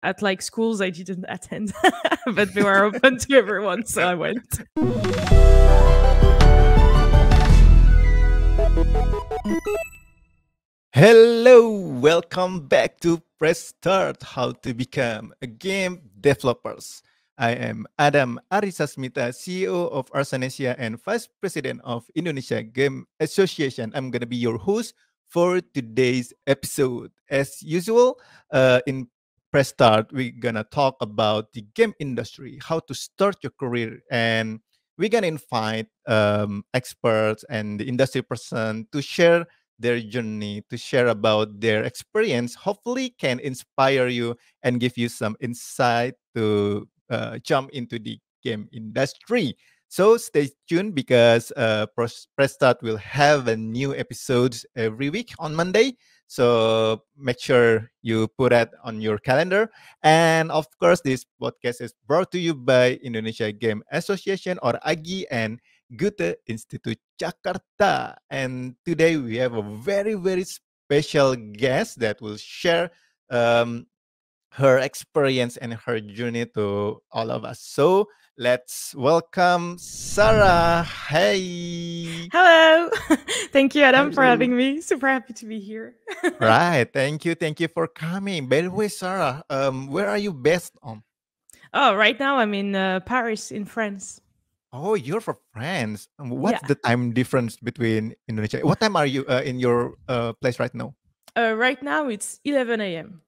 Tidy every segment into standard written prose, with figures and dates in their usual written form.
at like schools I didn't attend, but they were open to everyone, so I went. Hello, welcome back to Press Start, How to Become a Game Developers. I am Adam Ardisasmita, CEO of Asosiasi and Vice President of Indonesia Game Association. I'm going to be your host for today's episode. As usual, in Press Start, we're going to talk about the game industry, how to start your career, and we're going to invite experts and the industry person to share their journey, to share about their experience, hopefully can inspire you and give you some insight to jump into the game industry. So stay tuned because Press Start will have a new episodes every week on Monday. So make sure you put that on your calendar. And of course, this podcast is brought to you by Indonesia Game Association or AGI and Goethe-Institut Jakarta. And today we have a very, very special guest that will share um, her experience and her journey to all of us. So let's welcome Sarah. Hey. Hello. Thank you, Adam, for Hello. having me. Super happy to be here. Right. Thank you. Thank you for coming. By the way, Sarah, where are you based on? Oh, right now I'm in Paris, in France. Oh, you're from France. Yeah. What's the time difference between Indonesia? What time are you in your place right now? Right now it's 11 a.m.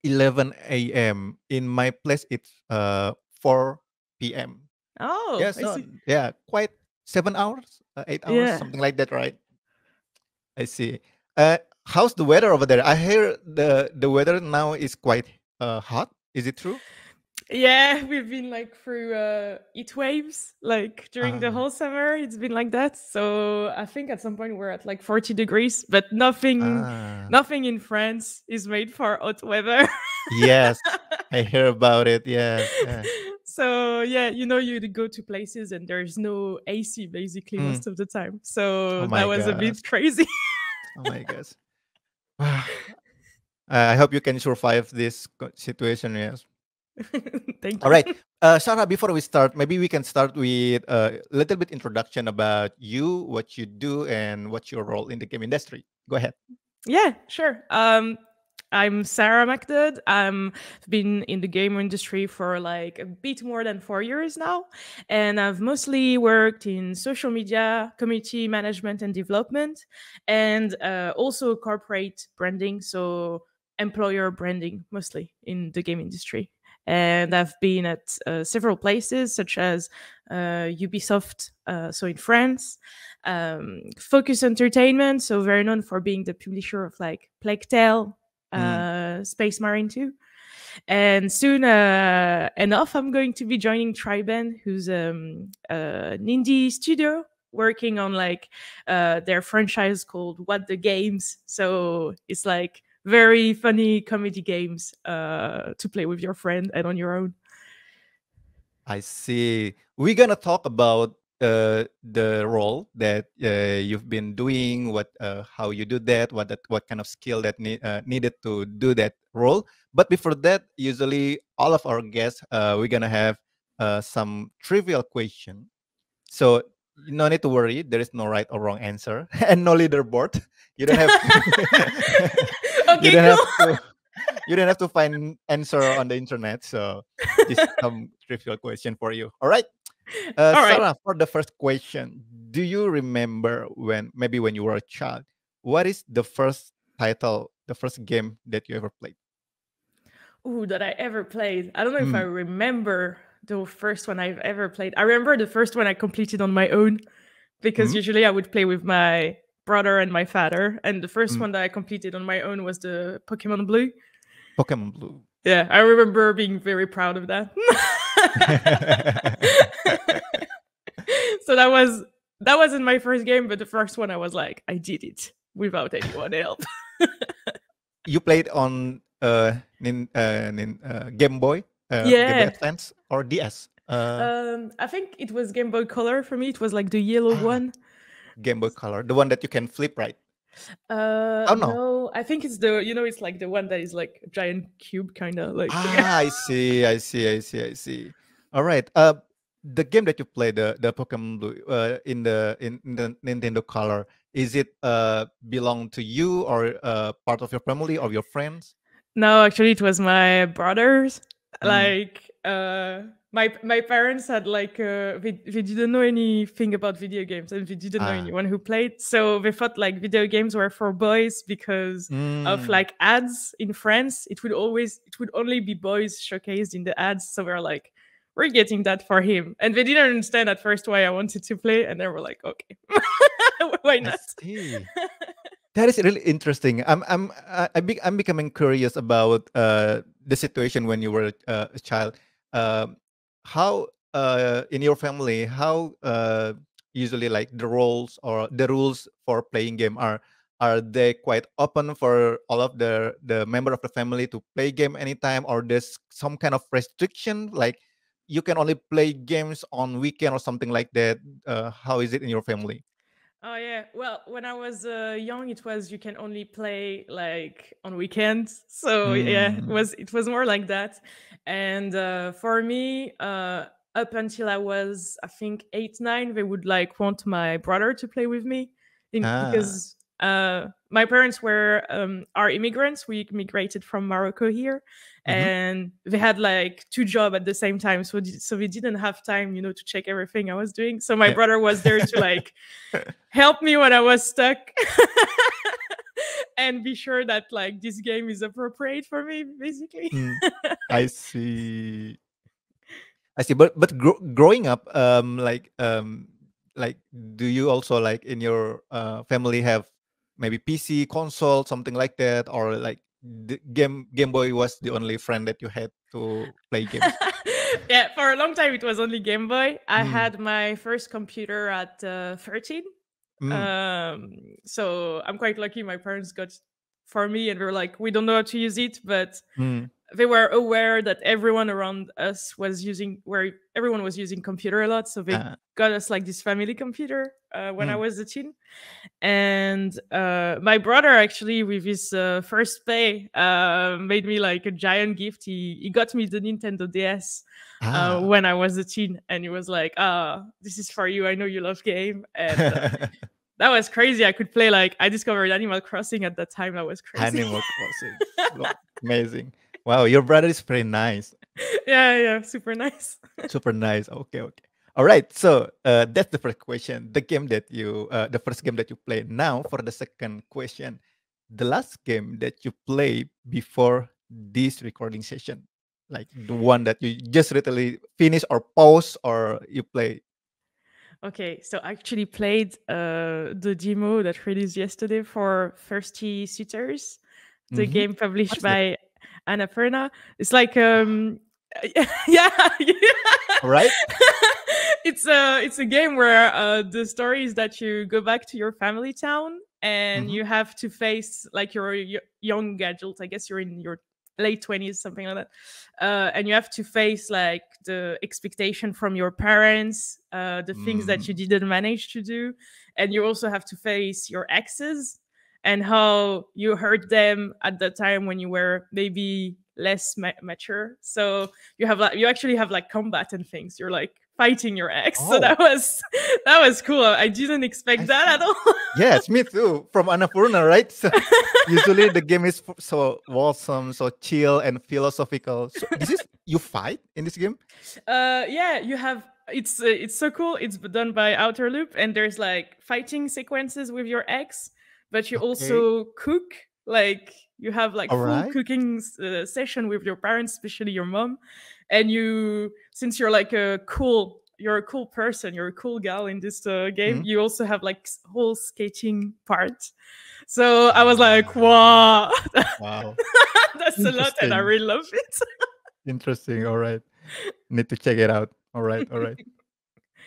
11 a.m. In my place, it's 4 p.m. Oh, Yeah, I so see. yeah, quite 7 hours, 8 hours, Yeah. something like that, right? I see. How's the weather over there? I hear the weather now is quite hot. Is it true? Yeah, we've been like through heat waves like during the Ah, whole summer. It's been like that. So I think at some point we're at like 40 degrees, but nothing ah, nothing in France is made for hot weather. yes, I hear about it. Yes, yeah. So yeah, you go to places and there's no AC basically Mm. most of the time. Oh So that my was a gosh. bit crazy. Oh my gosh. Wow. I hope you can survive this situation. Yes. Thank All you. right. Sarah, before we start, maybe we can start with a little bit introduction about you, what you do, and what's your role in the game industry. Go ahead. Yeah, sure. I'm Sarah Makdad. I've been in the game industry for like a bit more than 4 years now. And I've mostly worked in social media, community management and development, and also corporate branding. So, employer branding mostly in the game industry. And I've been at several places, such as Ubisoft, so in France, Focus Entertainment, so very known for being the publisher of like Plague Tale, Mm, Space Marine 2. And soon enough, I'm going to be joining Triband, who's an indie studio working on like their franchise called What the Games. So it's like very funny comedy games to play with your friend and on your own. I see. We're gonna talk about the role that you've been doing, what how you do that, what kind of skill that needed to do that role. But before that, usually all of our guests, we're gonna have some trivial question. So no need to worry. There is no right or wrong answer, and no leaderboard. You don't have to. you Okay, don't cool. have to. You don't have to find answer on the internet. So just some trivial question for you. All right, All right. Sarah. For the first question, do you remember when you were a child? What is the first title, the first game that you ever played? Ooh, that I ever played. I don't know if I Mm, remember the first one I've ever played. I remember the first one I completed on my own because mm, usually I would play with my brother and my father. And the first mm. one that I completed on my own was the Pokemon Blue. Pokemon Blue. Yeah, I remember being very proud of that. So that wasn't my first game, but the first one I was like, I did it without anyone help. You played on Game Boy, Game Boy Yeah. Advance, or DS? I think it was Game Boy Color for me. It was like the yellow Ah, one. Game Boy Color, the one that you can flip, right? Oh no. No, I think it's the it's like the one that is like a giant cube, kind of like. Ah, I see, I see, I see, I see. All right. The game that you play, the Pokemon Blue, in the Nintendo Color, is it belong to you or part of your family or your friends? No, actually, it was my brothers. Mm. Like, my parents had like they didn't know anything about video games, and they didn't know Ah. anyone who played. So they thought like video games were for boys because of Mm. like ads in France. It would only be boys showcased in the ads. So we're like, we're getting that for him, and they didn't understand at first why I wanted to play, and they were like, okay, why I not? see. That is really interesting. I'm becoming curious about the situation when you were a child. Um, how in your family, how usually like the roles or the rules for playing game are they quite open for all of the member of the family to play game anytime, or there's some kind of restriction like you can only play games on weekend or something like that? How is it in your family? Oh yeah. Well, when I was young, it was you can only play like on weekends. So yeah, Mm. it was more like that. And for me, up until I was I think 8, 9, they would like want my brother to play with me, Ah. because my parents were are immigrants. We immigrated from Morocco here, Mhm. and they had like two jobs at the same time. So they didn't have time, to check everything I was doing. So my Yeah. brother was there to like help me when I was stuck and be sure that like this game is appropriate for me, basically. Mm, I see. I see. But growing up, like, do you also like in your family have maybe PC, console, something like that, or like the Game Boy was the only friend that you had to play games? Yeah, for a long time it was only Game Boy. I Mm, had my first computer at 13. mm, Um, so I'm quite lucky. My parents got for me, and they were like, we don't know how to use it, but mm. they were aware that everyone around us was using where everyone was using computer a lot, so they Ah, got us like this family computer when I mm. was a teen. And my brother actually, with his first pay, made me like a giant gift. He got me the Nintendo DS Ah. when I was a teen, and he was like, "Ah, this is for you. I know you love game." And that was crazy. I could play like I discovered Animal Crossing at that time. That was crazy. Animal Crossing. Wow, amazing. Wow, your brother is very nice. Yeah, yeah, super nice. Super nice. Okay, okay. All right. So that's the first question. The first game that you play. Now for the second question, the last game that you play before this recording session, like the one that you just literally finish or pause or you play. Okay, so I actually played the demo that released yesterday for Thirsty Suitors, the Mm-hmm. game What published is that? by Annapurna. It's like yeah, All right. it's a game where the story is that you go back to your family town and Mm-hmm. you have to face like your young adult. I guess you're in your late 20s, something like that, and you have to face like the expectation from your parents, the things that you Mm. didn't manage to do, and you also have to face your exes and how you hurt them at the time when you were maybe less mature. So you actually have like combat and things. You're like fighting your ex. So Oh, that was cool. I didn't I expect that at see. all. Yes, me too. From Annapurna, right? So usually the game is so wholesome, so chill and philosophical. So this is you fight in this game? Yeah, you have it's so cool. It's done by Outer Loop, and there's like fighting sequences with your ex, but you Okay. also cook. Like you have like All full right. cooking session with your parents, especially your mom, and you since you're like you're a cool person, you're a cool gal in this game. Mm. You also have like whole skating part. So I was like, Ah, wow, wow. that's a lot, and I Interesting. really love it. Interesting. All right. Need to check it out. All right. All right.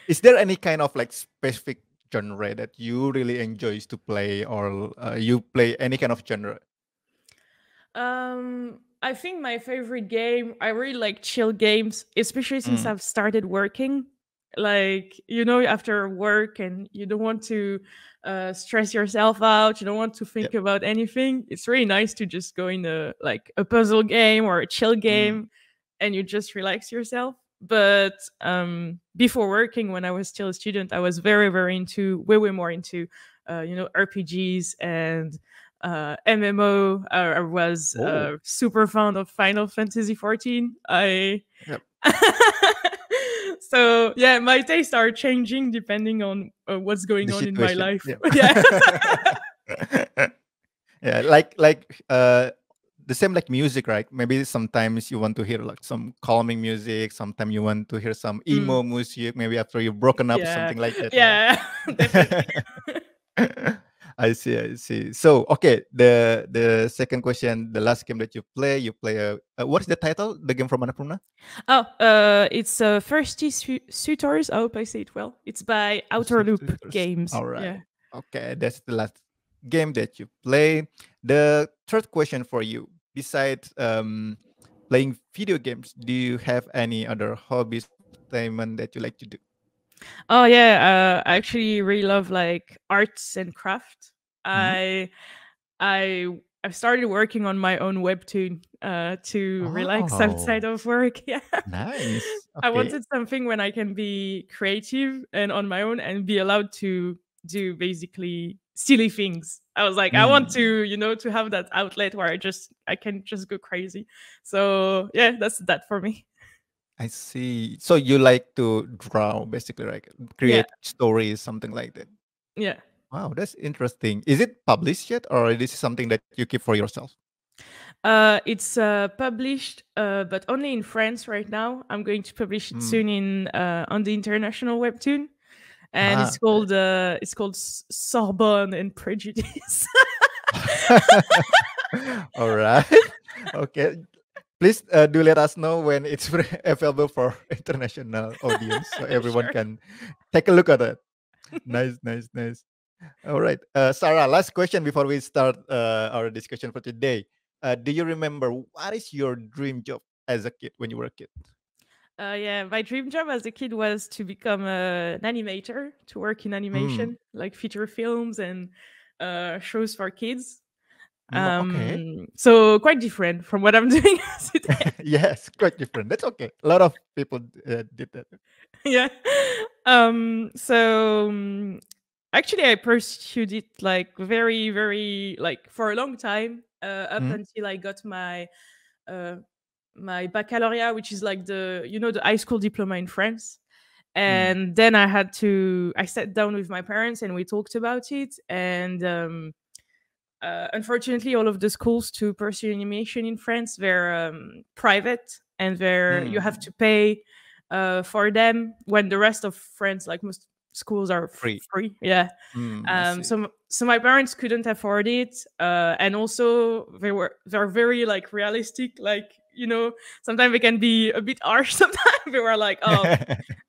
Is there any kind of like specific genre that you really enjoys to play, or you play any kind of genre? I think my favorite game, I really like chill games, especially since Mm. I've started working. like, after work and you don't want to stress yourself out, you don't want to think Yep. about anything, it's really nice to just go in a puzzle game or a chill Mm, game, and you just relax yourself. But before working, when I was still a student, I was very, very into, way more into RPGs and MMO. I was oh, super fond of Final Fantasy 14. I yep. So yeah, my tastes are changing depending on what's going The on in my situation. life. Yeah. Yeah. Yeah, like the same like music, right? Maybe sometimes you want to hear like some calming music, sometimes you want to hear some Mm, emo music, maybe after you've broken up, yeah. something like that, right? Yeah. Definitely. I see, I see. So, okay, the second question, the last game that you play what is the title? The game from Annapurna? Oh, it's Thirsty Suitors. I hope I say it well. It's by Outer Loop Suitors. Games. All right. Yeah. Okay, that's the last game that you play. The third question for you, besides playing video games, do you have any other hobbies or entertainment that you like to do? Oh yeah, I actually really love like arts and craft. Hmm? I've started working on my own webtoon to relax outside Oh, of work. Yeah. nice. I Okay. wanted something when I can be creative and on my own and be allowed to do basically silly things. I was like, I want Hmm. to, to have that outlet where I can just go crazy. So yeah, that's that for me. I see. So you like to draw, basically, right? Yeah. Create stories, something like that. Yeah. Wow, that's interesting. Is it published yet, or this is something that you keep for yourself? It's published, but only in France right now. I'm going to publish it Mm. soon in on the international webtoon, and Ah, okay. it's called Sorbonne and Prejudice. All right. Okay. Please do let us know when it's available for international audience, so everyone Sure. can take a look at it. Nice, nice, nice. All right, Sarah. Last question before we start our discussion for today. Do you remember what is your dream job as a kid when you were a kid? Yeah, my dream job as a kid was to become an animator, to work in Mm. animation, like feature films and shows for kids. Okay. So quite different from what I'm doing today. Yes, quite different. That's okay. A lot of people did that. Yeah. So actually, I pursued it like very, very like for a long time, up Mm. until I got uh, my baccalaureate, which is like the high school diploma in France. Mm. And then I sat down with my parents and we talked about it. And unfortunately, all of the schools to pursue animation in France, they're private, and you have Mm. to pay for them, when the rest of France, like most schools, are Free. free. Yeah. I see. So my parents couldn't afford it, and also they're very like realistic. Like, sometimes they can be a bit harsh. Sometimes they were like, "Oh,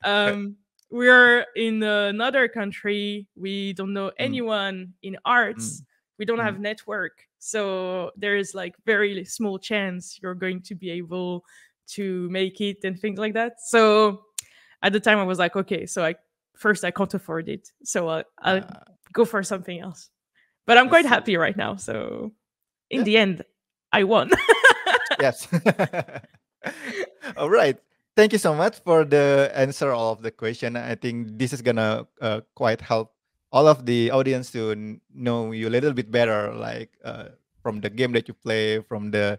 um, we're in another country. We don't know Mm. anyone in arts. Mm. We don't Mm. have network. So there is like very small chance you're going to be able to make it and things like that." So at the time I was like, okay, so I can't afford it. So I'll Uh, go for something else. But I'm I quite see. happy right now. So in Yeah. the end, I won. Yes. All right. Thank you so much for the answer all of the question. I think this is gonna quite help all of the audience to know you a little bit better, like from the game that you play, from the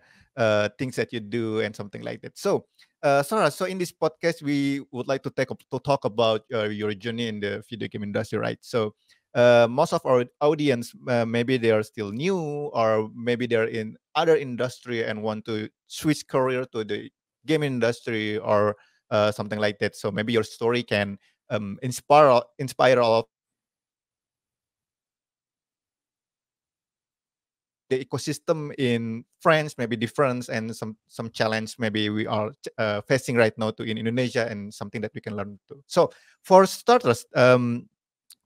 things that you do, and something like that. So, Sarah, so in this podcast, we would like to to talk about your journey in the video game industry, right? So, most of our audience maybe they are still new, or maybe they're in other industry and want to switch career to the game industry, or something like that. So maybe your story can inspire all of them to how the ecosystem in France maybe different, and some challenge maybe we are facing right now to in Indonesia, and something that we can learn to. So for starters,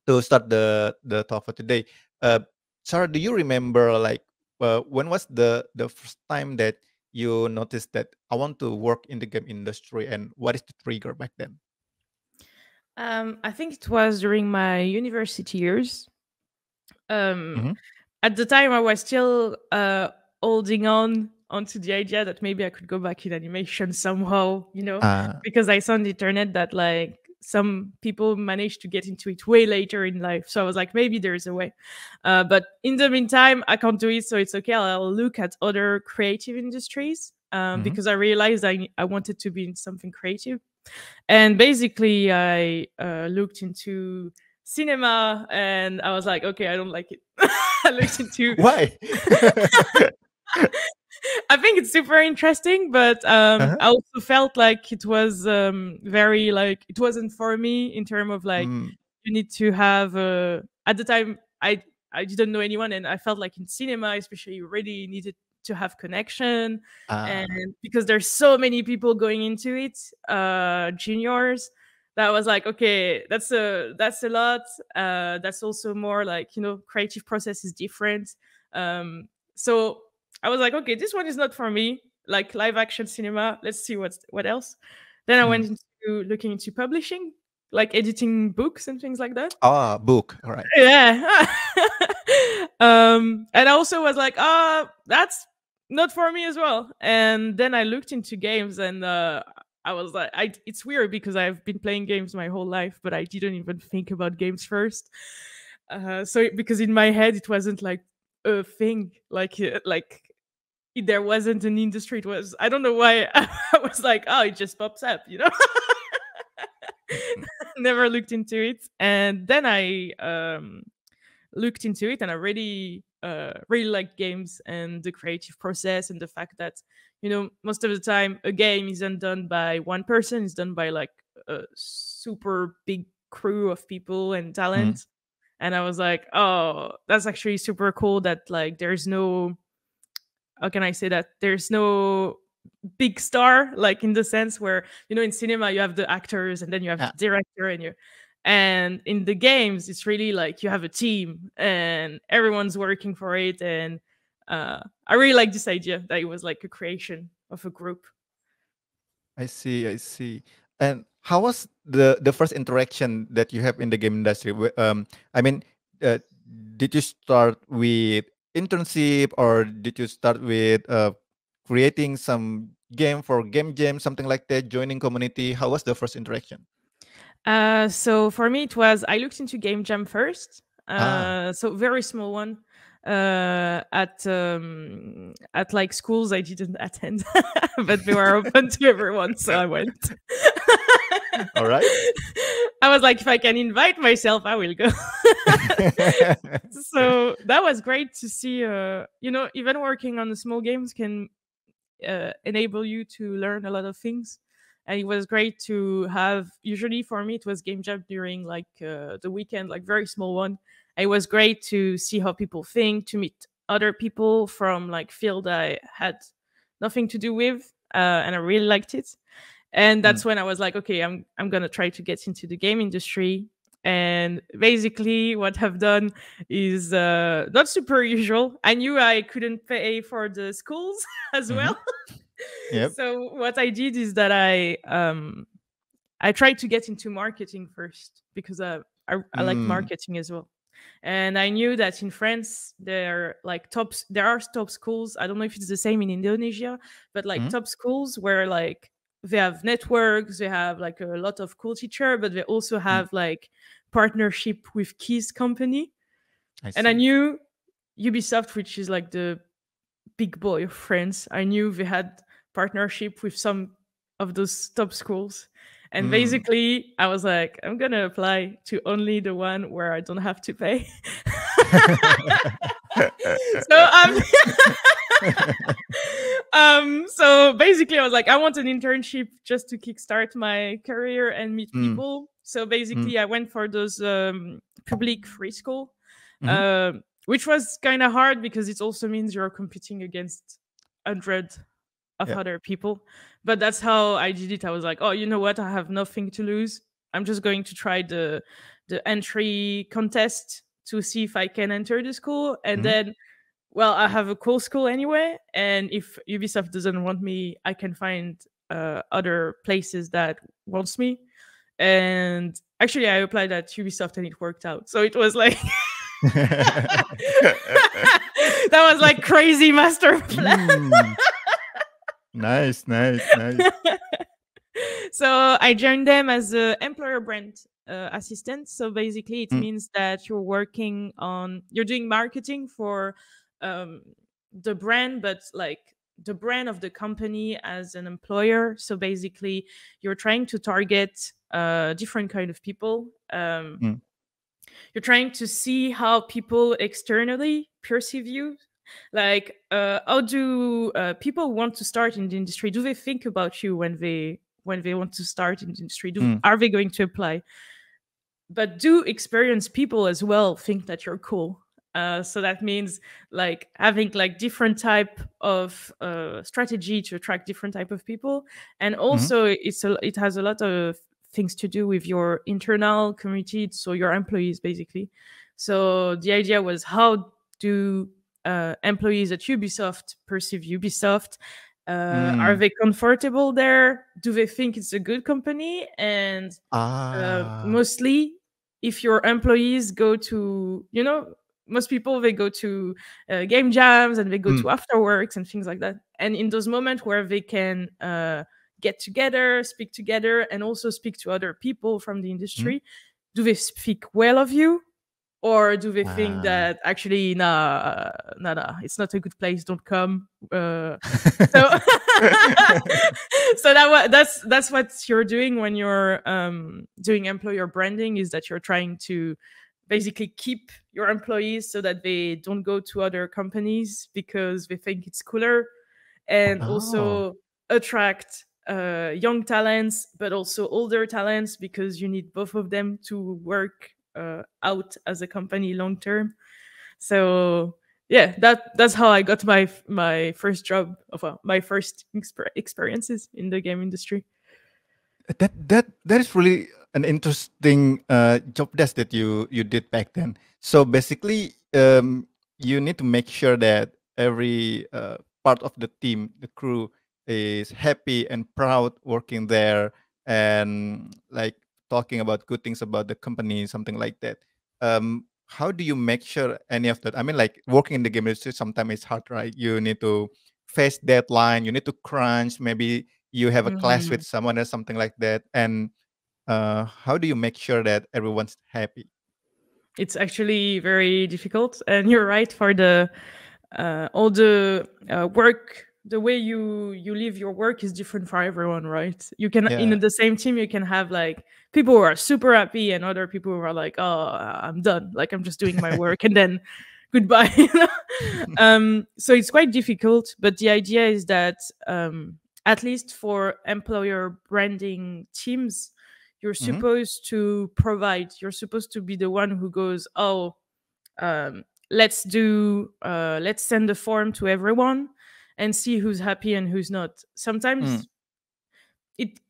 to start the talk for today, uh, Sarah, do you remember like when was the first time that you noticed that I want to work in the game industry, and what is the trigger back then? I think it was during my university years. Um, Mm-hmm. at the time, I was still holding on onto the idea that maybe I could go back in animation somehow, Uh, because I saw on the internet that like some people managed to get into it way later in life. So I was like, maybe there's a way. But in the meantime, I can't do it, so it's okay. I'll look at other creative industries mm-hmm. because I realized I wanted to be in something creative. And basically, I looked into cinema, and I was like, okay, I don't like it. I looked into Why? I think it's super interesting, but Uh-huh. I also felt like it was very like it wasn't for me in terms of like Mm, you need to have at the time I didn't know anyone, and I felt like in cinema especially you really needed to have connection, and ah, because there's so many people going into it, juniors, that was like okay, that's a lot. That's also more like creative process is different. So I was like, okay, this one is not for me. Like live action cinema. Let's see what else. Then I mm. went into looking into publishing, like editing books and things like that. Ah, book. All right. Yeah. And I also was like, that's not for me as well. And then I looked into games, and I was like, it's weird because I've been playing games my whole life, but I didn't even think about games first. So because in my head it wasn't like a thing, like there wasn't an industry. It was, I don't know why. I was like, oh, it just pops up. Mm, Never looked into it, and then I looked into it, and I really like games and the creative process, and the fact that most of the time a game isn't done by one person, it's done by like a super big crew of people and mm, talent. And I was like, oh, that's actually super cool that like there's no, how can I say, that there's no big star, like in the sense where in cinema you have the actors and then you have ah, the director, and in the games it's really like you have a team and everyone's working for it. And I really like this idea that it was like a creation of a group. I see. I see. And how was the first interaction that you have in the game industry? I mean, uh, did you start with internship or did you start with creating some game for game jam, something like that, joining community? How was the first interaction? So for me, it was I looked into Game Jam first. Ah, So very small one at like schools I didn't attend, but they were open to everyone, so I went. all right. I was like, if I can invite myself, I will go. So that was great to see. Even working on the small games can enable you to learn a lot of things. And it was great to have. Usually for me, it was game jam during like the weekend, like very small one. It was great to see how people think, to meet other people from like field I had nothing to do with, and I really liked it. And Mm, that's when I was like, okay, I'm gonna try to get into the game industry. And basically, what I've done is not super usual. I knew I couldn't pay for the schools as mm-hmm. well. Yep. So what I did is that I tried to get into marketing first because I like Mm, marketing as well. And I knew that in France there are top schools. I don't know if it's the same in Indonesia, but like mm, top schools where like they have networks, they have like a lot of cool teacher, but they also mm. have like partnership with Keys company. I And I see. knew Ubisoft, which is like the big boy of France. I knew they had partnership with some of those top schools. And Mm. basically, I was like, I'm gonna apply to only the one where I don't have to pay. So so basically I was like, I want an internship just to kickstart my career and meet Mm, people. So mm, basically I went for those public free school, mhm. which was kind of hard because it also means you're competing against 100 of Yep. other people. But that's how I did it. I was like, oh, you know what? I have nothing to lose. I'm just going to try the entry contest to see if I can enter the school. And Mhm. then, well, I have a cool school anyway. And if Ubisoft doesn't want me, I can find other places that wants me. And Actually, I applied at Ubisoft and it worked out. So it was like that was like crazy master plan. Nice, nice, nice. So I joined them as a employer brand assistant. So basically, it means that you're doing marketing for the brand, but like the brand of the company as an employer. So basically, you're trying to target different kind of people. You're trying to see how people externally perceive you. Like, how do people want to start in the industry? Do they think about you when they want to start in the industry? Are they going to apply? But do experienced people as well think that you're cool? So that means like having like different type of strategy to attract different type of people, and also it has a lot of things to do with your internal community, so your employees basically. So the idea was, how do employees at Ubisoft perceive Ubisoft? Are they comfortable there? Do they think it's a good company? And mostly, if your employees go to, most people, they go to game jams and they go to afterworks and things like that. And in those moments where they can get together, speak together, and also speak to other people from the industry, do they speak well of you? Or do they think that actually, nah, it's not a good place, don't come? So so that's what you're doing when you're doing employer branding, is that you're trying to basically keep your employees so that they don't go to other companies because they think it's cooler, and also attract young talents, but also older talents, because you need both of them to work out as a company long term. So yeah, that's how I got my first job, my first experiences in the game industry. That is really an interesting job desk that you did back then. So basically, you need to make sure that every part of the team, the crew, is happy and proud working there, and like talking about good things about the company, something like that. How do you make sure any of that? I mean, like working in the game industry, sometimes it's hard, right? You need to face deadline, you need to crunch, maybe you have a clash with someone or something like that, and how do you make sure that everyone's happy? It's actually very difficult, and you're right. For the all the work, the way you live your work is different for everyone, right? You can, Yeah. in the same team, you can have like people who are super happy and other people who are like, oh, I'm done, like I'm just doing my work, and then goodbye. So it's quite difficult, but the idea is that at least for employer branding teams, you're supposed to provide, you're supposed to be the one who goes, oh, let's send a form to everyone and see who's happy and who's not. Sometimes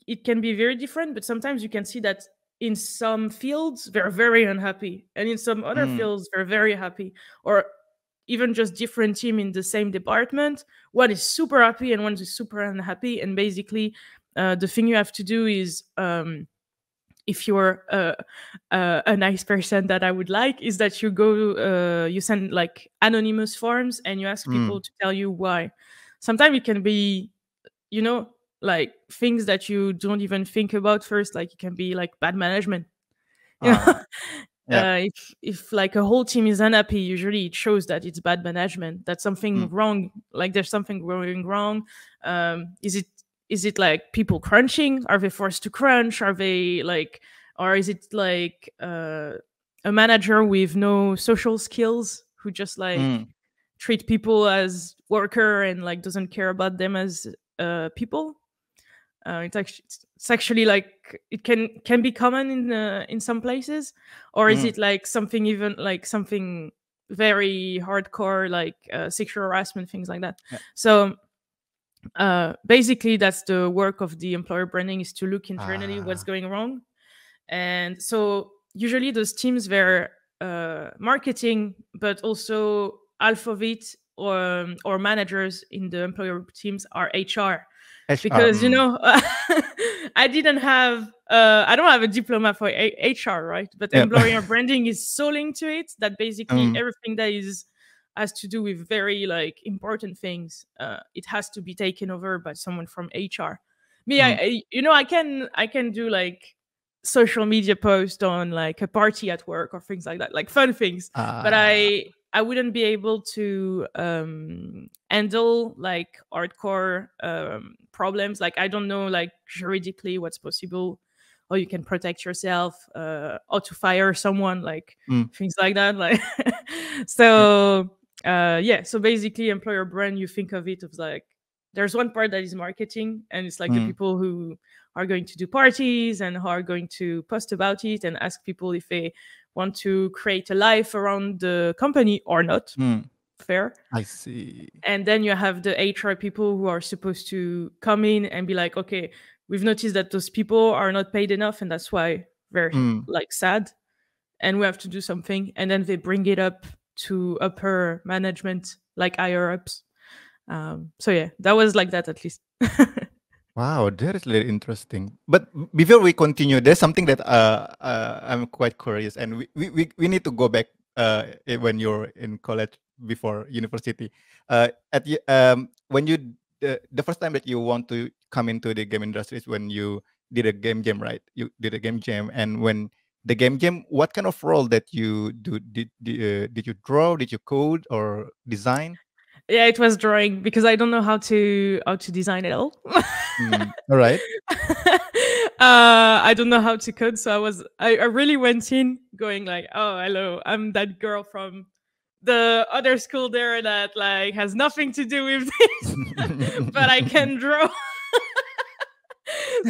it can be very different, but sometimes you can see that in some fields they're very unhappy, and in some other fields they're very happy. Or even just different team in the same department, one is super happy and one is super unhappy. And basically the thing you have to do is, if you're a nice person that I would like, is that you send like anonymous forms and you ask people to tell you why. Sometimes it can be, like things that you don't even think about first. Like it can be like bad management. You know? Yeah. If like a whole team is unhappy, usually it shows that it's bad management, that something wrong, like there's something going wrong. Is it like people crunching? Are they forced to crunch? Are they like, or is it like a manager with no social skills who just like treat people as worker and like doesn't care about them as people? It's actually like it can be common in some places. Or is it like something, even like something very hardcore, like sexual harassment, things like that? Yeah. So basically that's the work of the employer branding, is to look internally what's going wrong. And so usually those teams, they're marketing, but also half of it, or managers in the employer teams are HR. HR. Because I didn't have I don't have a diploma for HR, right? But Yeah. employer branding is so linked to it that basically Mm, everything that is has to do with very like important things, it has to be taken over by someone from HR. Me, mm. I can do like social media post on like a party at work or things like that, like fun things. But Ah. I wouldn't be able to handle like hardcore problems. Like I don't know like juridically what's possible, or you can protect yourself, or to fire someone, like Mm, things like that. Like yeah. so yeah. So basically, employer brand, you think of it as like there's one part that is marketing, and it's like the Mm, people who are going to do parties and who are going to post about it and ask people if they want to create a life around the company or not. mm. Fair. I see. And then you have the HR people who are supposed to come in and be like, okay, we've noticed that those people are not paid enough, and that's why they're Mm. like sad, and we have to do something. And then they bring it up to upper management, like higher ups. So yeah, that was like that at least. Wow, that is really interesting. But before we continue, there's something that I'm quite curious, and we need to go back when you're in college before university. When you the first time that you want to come into the game industry is when you did a game jam, right? You did a game jam, and when the game jam, what kind of role that you do? Did you draw? Did you code or design? Yeah, it was drawing because I don't know how to design at all. Mm, all right. I don't know how to code, so I really went in going like, oh hello, I'm that girl from the other school there that like has nothing to do with this, but I can draw.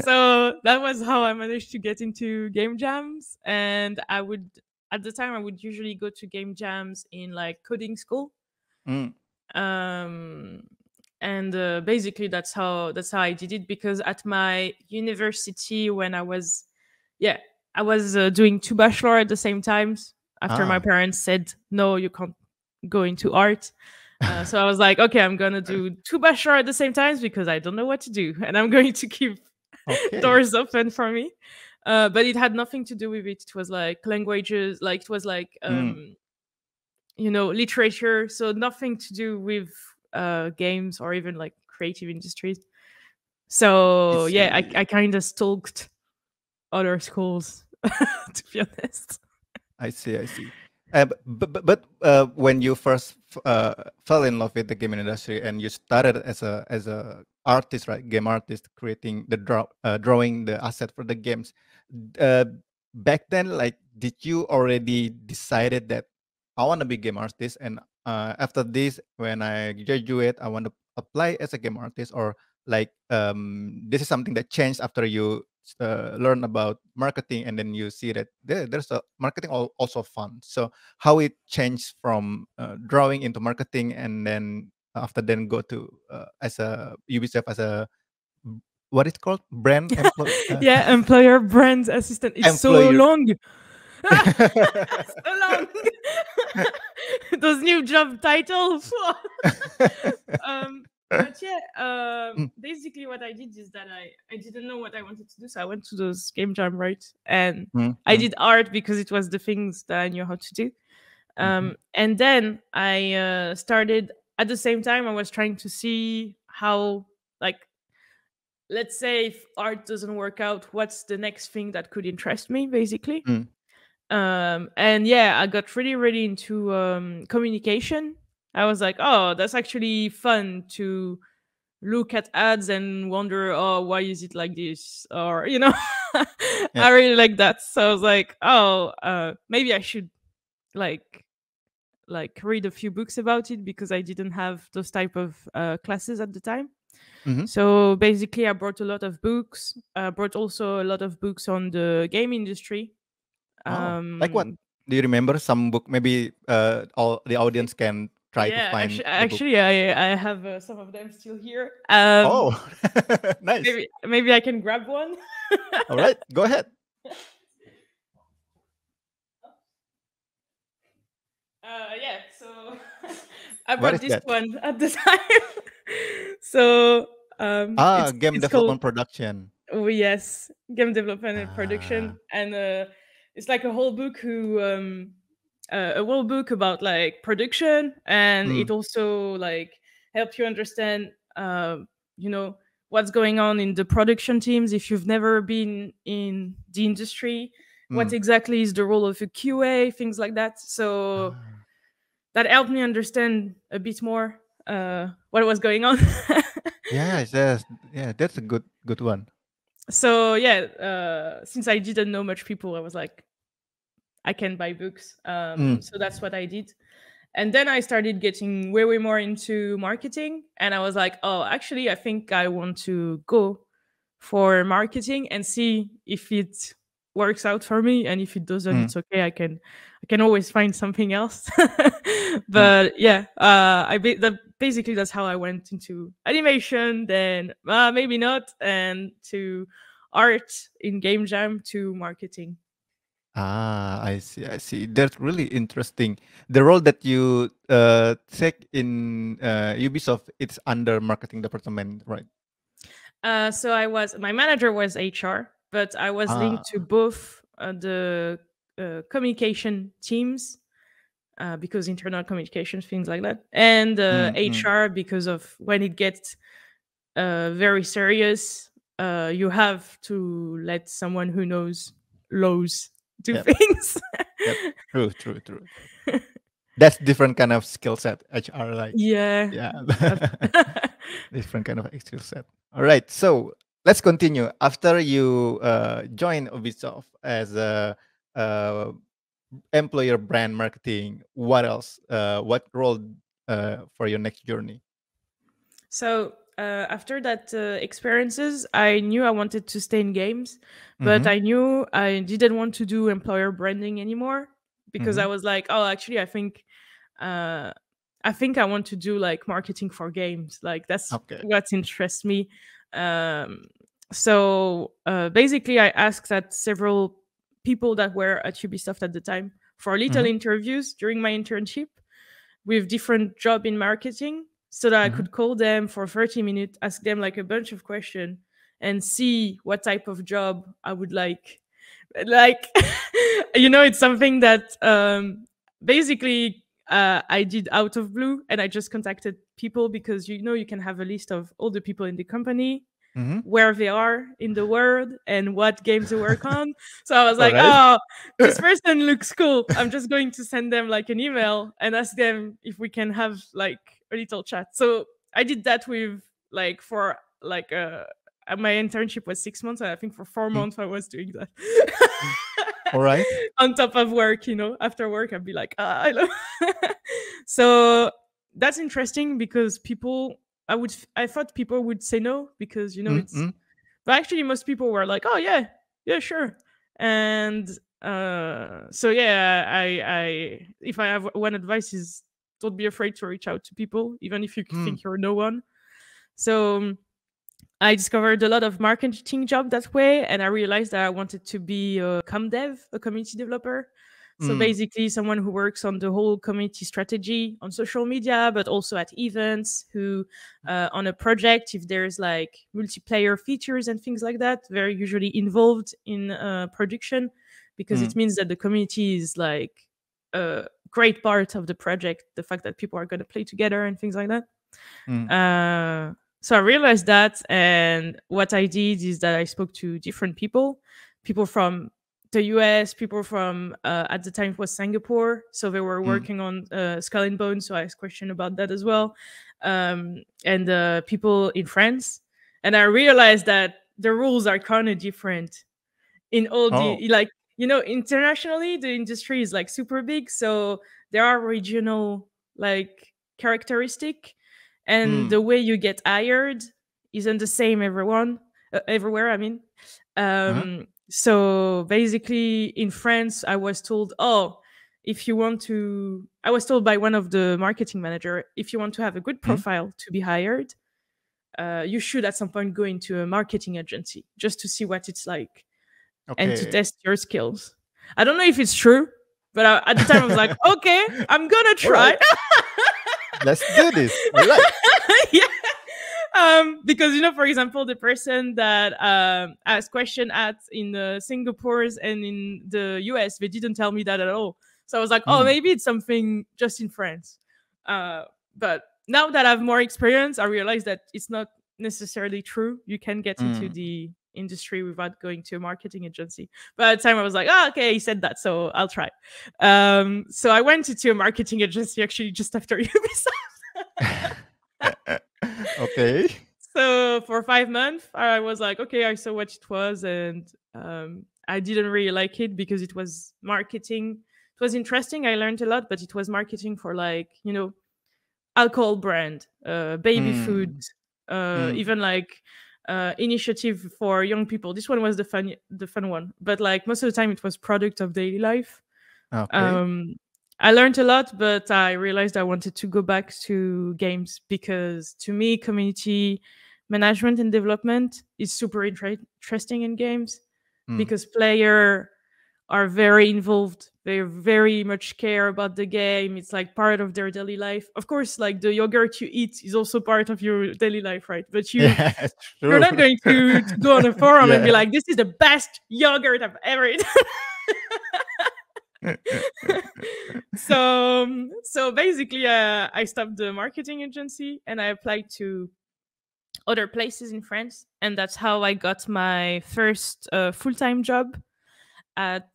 So that was how I managed to get into game jams, and I would at the time I would usually go to game jams in like coding school. Mm. um and basically that's how I did it, because at my university when I was, yeah, I was doing two bachelor at the same times after my Ah. parents said no, you can't go into art. So I was like, okay, I'm gonna do two bachelor at the same times because I don't know what to do, and I'm going to keep Okay. doors open for me. But it had nothing to do with it. It was like languages, like it was like Mm, literature, so nothing to do with games or even like creative industries. I So yeah, I see. kind of stalked other schools to be honest. I see. I see. When you first fell in love with the gaming industry and you started as a artist, right? Game artist, creating drawing the asset for the games. Uh, Back then, like, did you already decided that I want to be game artist, and after this, when I graduate, I want to apply as a game artist, or like this is something that changed after you learn about marketing, and then you see that there's a marketing also fun. So how it changed from drawing into marketing, and then after then go to as a Ubisoft as a what is called brand employee Yeah, employer brand assistant. It's so employer. long. So long. Those new job titles. But yeah, Mm, basically what I did is that I didn't know what I wanted to do, so I went to those game jam, right? And mm, I mm, did art because it was the things that I knew how to do. mhm, And then I started at the same time. I was trying to see how, like, let's say if art doesn't work out, what's the next thing that could interest me, basically. mm. And yeah, I got really really into communication. I was like, oh, that's actually fun to look at ads and wonder, oh, why is it like this, or Yeah. I really like that. So I was like, oh, maybe I should like read a few books about it, because I didn't have those type of classes at the time. Hmm. So basically I brought a lot of books. I brought also a lot of books on the game industry. Oh, like what? um Do you remember some book? Maybe all the audience can try to Yeah, find actually, the book. actually, I have some of them still here. Oh, nice. Maybe I can grab one. All right, go ahead. Yeah, so I What brought is this that? one at the time. So Ah, it's game it's called, development production. Oh yes, game development and Ah. production, and it's like a whole book a whole book about like production, and Mm, it also like helps you understand, you know, what's going on in the production teams if you've never been in the industry. What mm. exactly is the role of a QA, things like that. So Ah. that helped me understand a bit more what was going on. Yes, yes, yeah, that's a good one. So yeah, since I didn't know much people, I was like, I can buy books. Mm, So that's what I did. And then I started getting way more into marketing, and I was like, oh, actually, I think I want to go for marketing and see if it works out for me, and if it doesn't, mm, it's okay. I can always find something else. mm. But yeah, basically that's how I went into animation, then maybe not, and to art in game jam, to marketing. Ah, I see, I see. That's really interesting. The role that you take in Ubisoft, it's under marketing department, right? So my manager was HR, but I was linked to Ah. both the communication teams, because internal communications, things like that, and Mm, mm. HR, because of when it gets very serious, you have to let someone who knows laws do Yep, things. yep. True, true, true, true. That's different kind of skill set. HR, like, Yeah. yeah, That's different kind of skill set. All right, so let's continue. After you join Ubisoft as a uh, employer brand marketing, what else? What role for your next journey? So after that experiences, I knew I wanted to stay in games, but Mm-hmm, I knew I didn't want to do employer branding anymore, because mm-hmm. I was like, oh, actually, uh, I think I want to do like marketing for games. Like that's Okay. what interests me. Um, so basically, I asked at several people that were at Ubisoft at the time for little Mm-hmm, interviews during my internship with different job in marketing, so that I mm-hmm, could call them for 30 minutes, ask them like a bunch of questions, and see what type of job I would like. Like, it's something that basically I did out of blue, and I just contacted people because you can have a list of all the people in the company, mm-hmm. where they are in the world, and what games they work on. So I was All like, right. oh, this person looks cool. I'm just going to send them like an email and ask them if we can have like a little chat. So I did that with like for like my internship was 6 months, and I think for 4 months I was doing that. Mm. All right. On top of work, after work I'd be like, I love. So that's interesting because I thought people would say no, because it's, Mm-hmm. but actually most people were like, oh yeah, yeah, sure. And so yeah, I if I have one advice is, don't be afraid to reach out to people even if you Mm. think you're no one. So I discovered a lot of marketing job that way, and I realized that I wanted to be a com dev, a community developer. So Mm. basically, someone who works on the whole community strategy on social media, but also at events, who on a project, if there's like multiplayer features and things like that, they're usually involved in production, because Mm. it means that the community is like a great part of the project. The fact that people are going to play together and things like that. Mm. So I realized that, and what I did is that I spoke to different people from the US, people from at the time it was Singapore, so they were Mm. working on Skull and Bones, so I asked question about that as well, and people in France, and I realized that the rules are kind of different in all Oh. the, like, internationally the industry is like super big, so there are regional like characteristic, and Mm. the way you get hired isn't the same everywhere, I mean. Uh-huh. So basically in France I was told, oh, if you want to I was told by one of the marketing manager, if you want to have a good Mm. profile to be hired, you should at some point go into a marketing agency just to see what it's like and to Okay. test your skills. I don't know if it's true, but at the time I was like, okay, I'm gonna All right. try. Let's do this. All right. Yeah. Because for example, the person that asked question at in Singapore's and in the US, they didn't tell me that at all. So I was like, oh, Mm, maybe it's something just in France. But now that I have more experience, I realize that it's not necessarily true. You can get into mm. the industry without going to a marketing agency. But at the time, I was like, oh, okay, he said that, so I'll try. So I went into a marketing agency actually just after Ubisoft. Okay. So for 5 months, I was like, okay, I saw what it was, and I didn't really like it because it was marketing. It was interesting. I learned a lot, but it was marketing for like alcohol brand, baby food, Mm, mm. even like initiative for young people. This one was the fun one, but like most of the time, it was product of daily life. Okay. um, I learned a lot, but I realized I wanted to go back to games because to me, community management and development is super interesting in games Mm. because player are very involved. They very much care about the game. It's like part of their daily life. Of course, like the yogurt you eat is also part of your daily life, right? But Yeah, you're true. not going to go on a forum and be Yeah. like, "This is the best yogurt I've ever eaten." So basically, I stopped the marketing agency and I applied to other places in France, and that's how I got my first full-time job at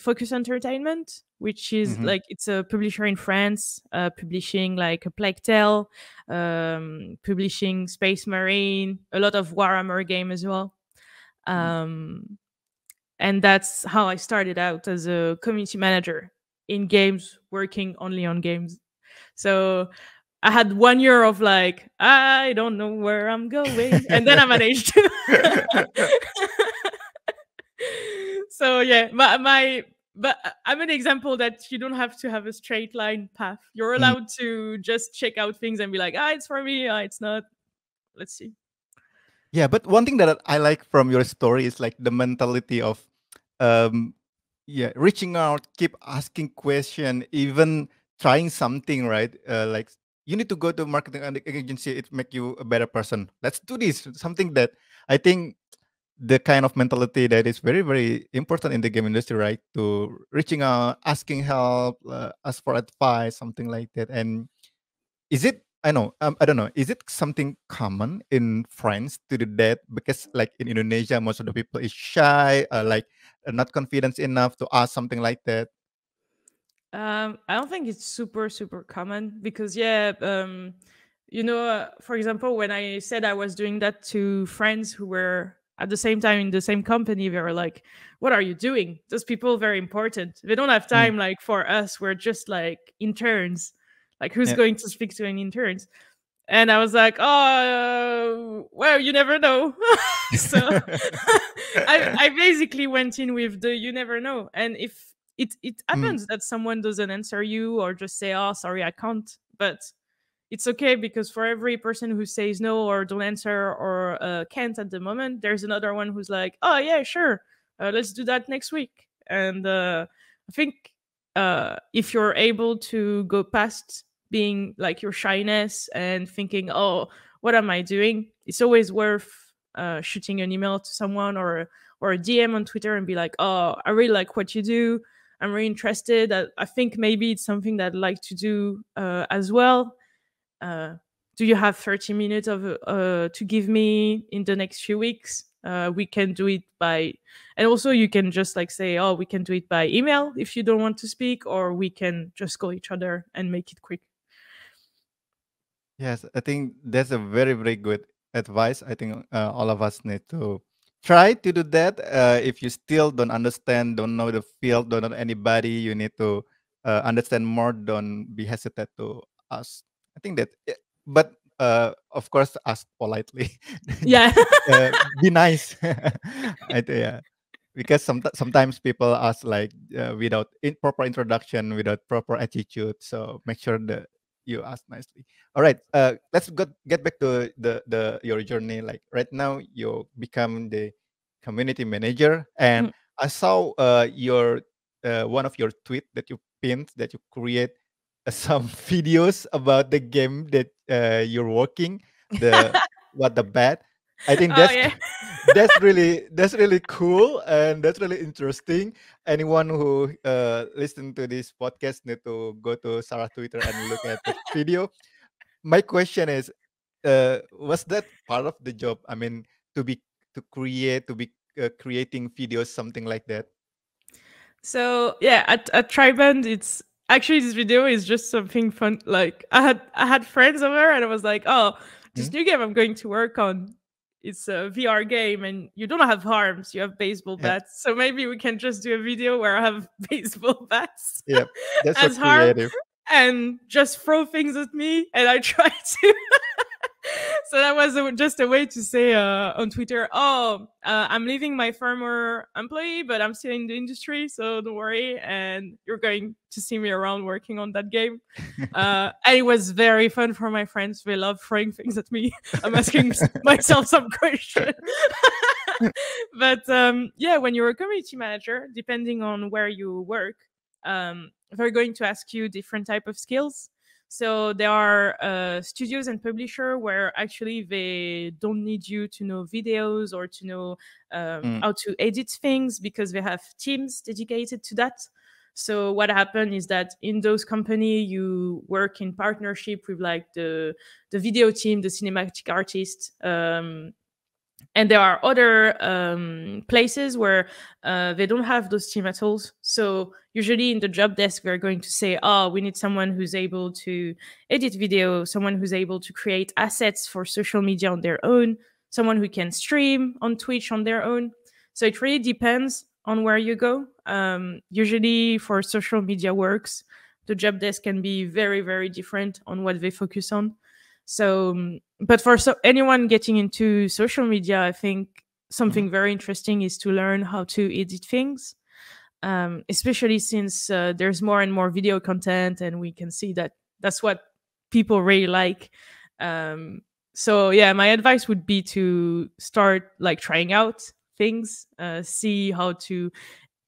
Focus Entertainment, which is Mhm, like it's a publisher in France, publishing like a Plague Tale, publishing Space Marine, a lot of Warhammer game as well. mm. Um, and that's how I started out as a community manager in games, working only on games. So I had 1 year of like, I don't know where I'm going, and then I managed to. So yeah, but I'm an example that you don't have to have a straight line path. You're Mm. allowed to just check out things and be like, it's for me, it's not. Let's see. Yeah, but one thing that I like from your story is like the mentality of, um, yeah, reaching out, keep asking question, even trying something, right? Like you need to go to marketing agency, it make you a better person. Let's do this. Something that I think the kind of mentality that is very very important in the game industry, right? To reaching out, asking help, ask for advice, something like that. And is it? I know. I don't know. Is it something common in France to do that? Because like in Indonesia, most of the people is shy, like not confident enough to ask something like that. I don't think it's super super common because yeah, for example, when I said I was doing that to friends who were at the same time in the same company, they were like, "What are you doing? Those people very important. They don't have Mm, time like for us. We're just like interns. Like who's yeah. going to speak to an interns?" And I was like, "Oh, well, you never know." So I basically went in with the you never know, and if it Mm, happens that someone doesn't answer you or just say, "Oh, sorry, I can't," but it's okay because for every person who says no or don't answer or can't at the moment, there's another one who's like, "Oh yeah, sure, let's do that next week." And I think if you're able to go past being like your shyness and thinking, "Oh, what am I doing?" It's always worth shooting an email to someone or a DM on Twitter and be like, "Oh, I really like what you do. I'm really interested. I think maybe it's something that I'd like to do as well. Uh, do you have 30 minutes to give me in the next few weeks? We can do it by, and also you can just like say, oh, we can do it by email if you don't want to speak, or we can just call each other and make it quick." yes, I think that's a very very good advice. I think all of us need to try to do that. If you still don't understand, don't know the field, don't know anybody, you need to understand more. Don't be hesitant to ask. I think that, but of course, ask politely. Yeah. Be nice. Yeah, because sometimes people ask like without proper introduction, without proper attitude. So make sure that you ask nicely. All right, let's get back to the your journey. Like right now, you become the community manager, and Mm. I saw your one of your tweet that you pinned that you create some videos about the game that you're working. the what the bat. I think Oh that's yeah. that's really cool and that's really interesting. Anyone who listen to this podcast need to go to Sarah Twitter and look at the video. My question is, was that part of the job? I mean, to be to be creating videos, something like that. So yeah, at Triband, it's actually this video is just something fun. Like I had friends over, and I was like, oh, this Mm? new game I'm going to work on. It's a VR game, and you don't have arms; you have baseball Yeah, bats. So maybe we can just do a video where I have baseball bats yeah, that's so as harm, creative. and just throw things at me, and I try to. So that was just a way to say on Twitter, "Oh, I'm leaving my former employee, but I'm still in the industry, so don't worry, and you're going to see me around working on that game." And it was very fun for my friends. They love throwing things at me. I'm asking myself some questions. But yeah, when you're a community manager, depending on where you work, they're going to ask you different type of skills. So there are studios and publisher where actually they don't need you to know videos or to know Mm, how to edit things because they have teams dedicated to that. So what happened is that in those company you work in partnership with like the video team, the cinematic artist, and there are other places where they don't have those team at all. So usually in the job desk, we're going to say, oh, we need someone who's able to edit video, someone who's able to create assets for social media on their own, someone who can stream on Twitch on their own. So it really depends on where you go. Usually for social media works, the job desk can be very, very different on what they focus on. So but for anyone getting into social media, I think mhm, something very interesting is to learn how to edit things, especially since there's more and more video content, and we can see that that's what people really like. Um, so yeah, my advice would be to start like trying out things, see how to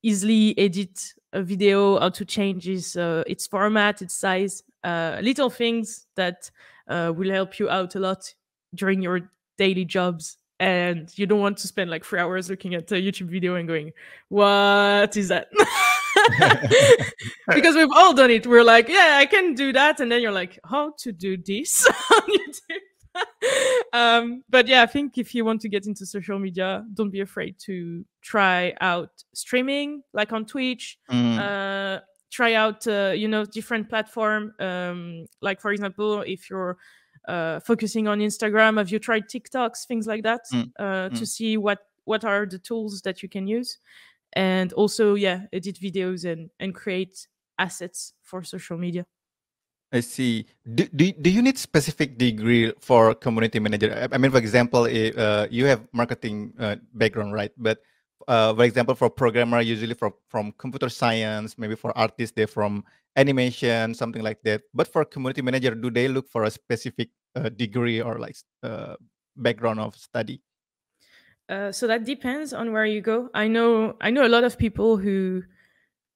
easily edit a video, how to change its format, its size, little things that will help you out a lot during your daily jobs. And you don't want to spend like 3 hours looking at a YouTube video and going, "What is that?" Because we've all done it. We're like, "Yeah, I can do that," and then you're like, "How to do this on YouTube?" But yeah, I think if you want to get into social media, don't be afraid to try out streaming, like on Twitch. mm, Uh, Try out, different platform. Like for example, if you're focusing on Instagram, have you tried TikToks, things like that, mm, to mm. see what are the tools that you can use, and also yeah, edit videos and create assets for social media. I see. Do you need specific degree for community manager? I mean, for example, you have marketing background, right? But for example, for programmer, usually from computer science, maybe for artists, they're from animation, something like that. But for community manager, do they look for a specific degree or like background of study? So that depends on where you go. I know a lot of people who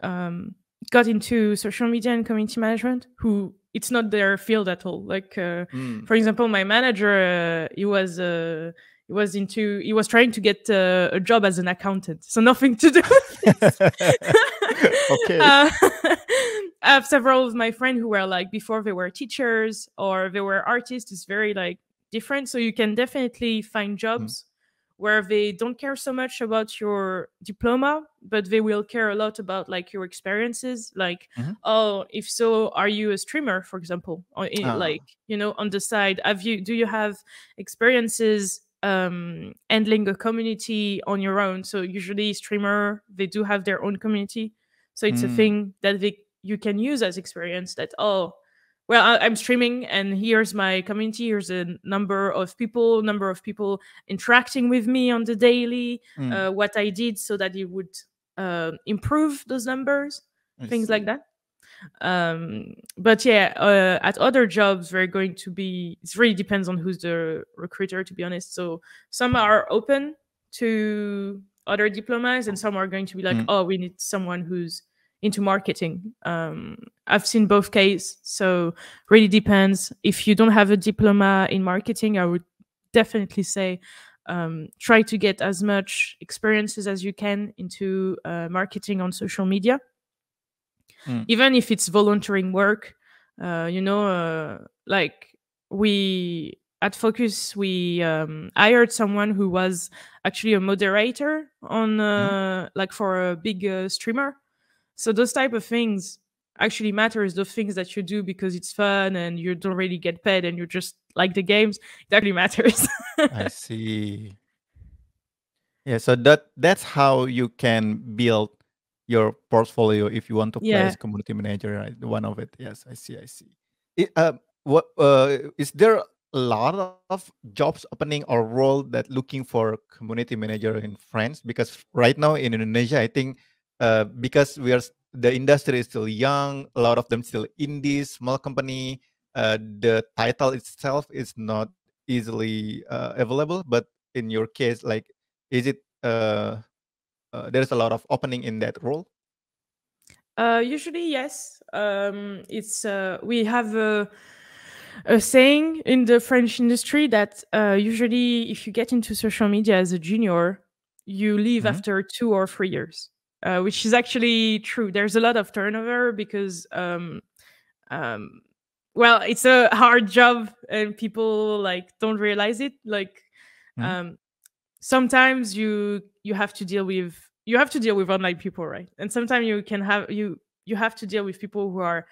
um, got into social media and community management who it's not their field at all. Like Mm. for example, my manager, he was trying to get a job as an accountant, so nothing to do with this. Okay. uh, I have several of my friends who were like before they were teachers or they were artists. It's very like different. So you can definitely find Mm, jobs where they don't care so much about your diploma, but they will care a lot about like your experiences. Like, mhm. oh, if so, are you a streamer, for example? Or Ah, like, on the side, do you have experiences handling a community on your own? So usually streamer, they do have their own community. So it's a mm, thing that you can use as experience that, oh, well, I'm streaming and here's my community. Here's a number of people interacting with me on the daily, mm. what I did so that it would improve those numbers, I things like see. that. But yeah, at other jobs, they're going to be, it really depends on who's the recruiter, to be honest. So some are open to other diplomas and some are going to be like, Mm, oh, we need someone who's into marketing. I've seen both cases, so really depends. If you don't have a diploma in marketing, I would definitely say try to get as much experiences as you can into marketing on social media, Mm. even if it's volunteering work. Like we at Focus, we hired someone who was actually a moderator on Mm. like for a big streamer. So those type of things actually matters. Those things that you do because it's fun and you don't really get paid and you just like the games, it actually matters. I see. Yeah, so that's how you can build your portfolio if you want to play Yeah. as community manager, right? One of it. Yes, I see. I see. What is there a lot of jobs opening or role that looking for community manager in France? Because right now in Indonesia, I think because the industry is still young, a lot of them still indie, small company. The title itself is not easily available, but in your case, like is it there's a lot of opening in that role? Usually, yes. It's we have a saying in the French industry that usually, if you get into social media as a junior, you leave Mhm. after 2 or 3 years, which is actually true. There's a lot of turnover because, um, well, it's a hard job and people like don't realize it. Like, Mhm. um, sometimes you have to deal with online people, right? And sometimes you have to deal with people who are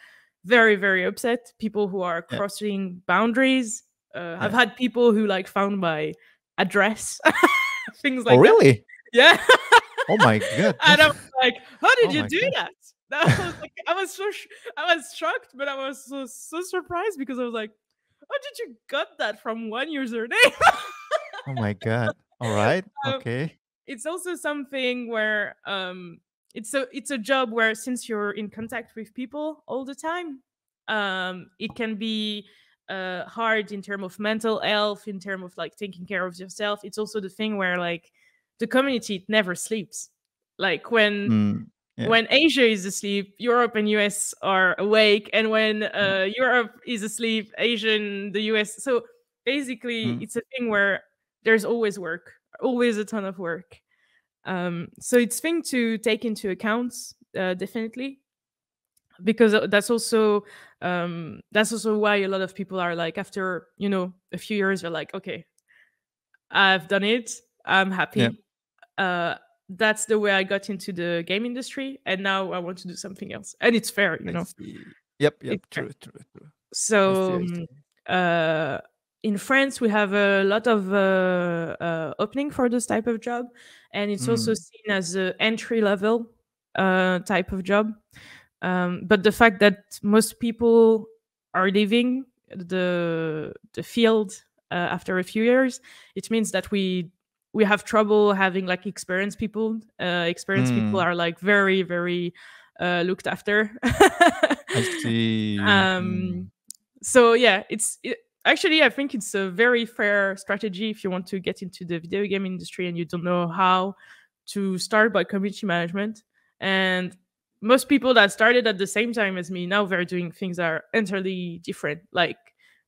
very very upset, people who are Yeah. crossing boundaries. I've Yeah. had people who like found my address, things Oh, like that. really? Yeah. Oh my god. And I was like, how did Oh you my do god. that? I was like, I was shocked, but I was so surprised because I was like, how did you got that from one username? Oh my god. All right. Um, Okay. it's also something where it's a job where since you're in contact with people all the time, it can be hard in terms of mental health, in terms of like taking care of yourself. It's also the thing where like the community it never sleeps. Like Mm. Yeah. when Asia is asleep, Europe and US are awake, and when Yeah. Europe is asleep, Asian the US. So basically, Mm. it's a thing where there's always work, always a ton of work. So it's thing to take into account, definitely, because that's also why a lot of people are like after a few years they're like, okay, I've done it, I'm Yeah. happy. Uh, that's the way I got into the game industry, and now I want to do something else, and it's fair, I you know, see. Yep. Yep. it's fair. True. True. True. I see. So I see. uh, in France, we have a lot of opening for this type of job, and it's also Mm. seen as an entry level type of job. But the fact that most people are leaving the field after a few years, it means that we have trouble having like experienced people. Experienced people Mm. are like very very looked after. I see. um, Mm. so yeah, actually I think it's a very fair strategy if you want to get into the video game industry and you don't know how to start by community management. And most people that started at the same time as me now they're doing things that are entirely different. Like